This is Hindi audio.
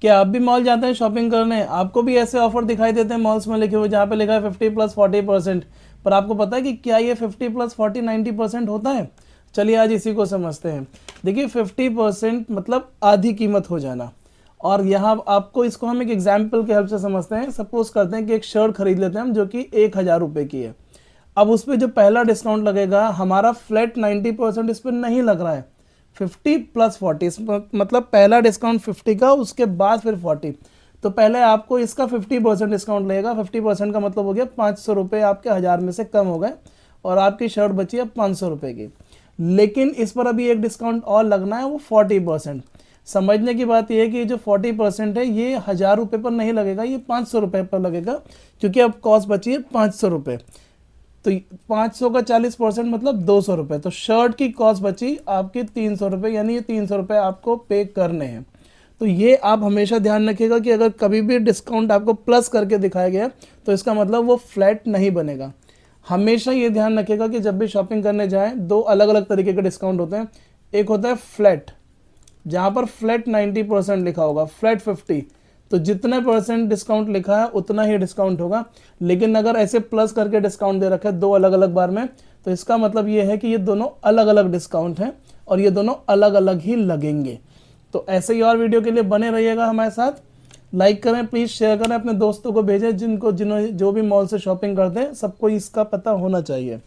क्या आप भी मॉल जाते हैं शॉपिंग करने? आपको भी ऐसे ऑफर दिखाई देते हैं मॉल्स में लिखे हुए जहाँ पे लिखा है 50+40%? पर आपको पता है कि क्या ये 50+40 90% होता है? चलिए आज इसी को समझते हैं। देखिए 50% मतलब आधी कीमत हो जाना। और यहाँ आपको इसको हम एक एग्जाम्पल के हेल्प से समझते हैं। सपोज करते हैं कि एक शर्ट खरीद लेते हैं हम जो कि 1000 रुपये की है। अब उस पर जो पहला डिस्काउंट लगेगा हमारा फ्लैट 90% इस पर नहीं लग रहा है, 50+40 मतलब पहला डिस्काउंट 50 का, उसके बाद फिर 40। तो पहले आपको इसका 50% डिस्काउंट लगेगा। 50% का मतलब हो गया 500 रुपये आपके 1000 में से कम हो गए और आपकी शर्ट बची अब 500 रुपये की। लेकिन इस पर अभी एक डिस्काउंट और लगना है, वो 40%। समझने की बात यह है कि जो 40% है ये 1000 रुपये पर नहीं लगेगा, ये 500 रुपये पर लगेगा, क्योंकि अब कॉस्ट बची है 500 रुपये। तो 500 का 40% मतलब 200 रुपये। तो शर्ट की कॉस्ट बची आपकी 300 रुपये, यानी ये 300 रुपये आपको पे करने हैं। तो ये आप हमेशा ध्यान रखिएगा कि अगर कभी भी डिस्काउंट आपको प्लस करके दिखाया गया तो इसका मतलब वो फ्लैट नहीं बनेगा। हमेशा ये ध्यान रखिएगा कि जब भी शॉपिंग करने जाएं दो अलग अलग तरीके के डिस्काउंट होते हैं। एक होता है फ्लैट, जहाँ पर फ्लैट 90% लिखा होगा, फ्लैट 50, तो जितने परसेंट डिस्काउंट लिखा है उतना ही डिस्काउंट होगा। लेकिन अगर ऐसे प्लस करके डिस्काउंट दे रखा है दो अलग अलग बार में, तो इसका मतलब ये है कि ये दोनों अलग अलग डिस्काउंट हैं और ये दोनों अलग अलग ही लगेंगे। तो ऐसे ही और वीडियो के लिए बने रहिएगा हमारे साथ। लाइक करें प्लीज़, शेयर करें, अपने दोस्तों को भेजें जिनको जो भी मॉल से शॉपिंग करते हैं सबको इसका पता होना चाहिए।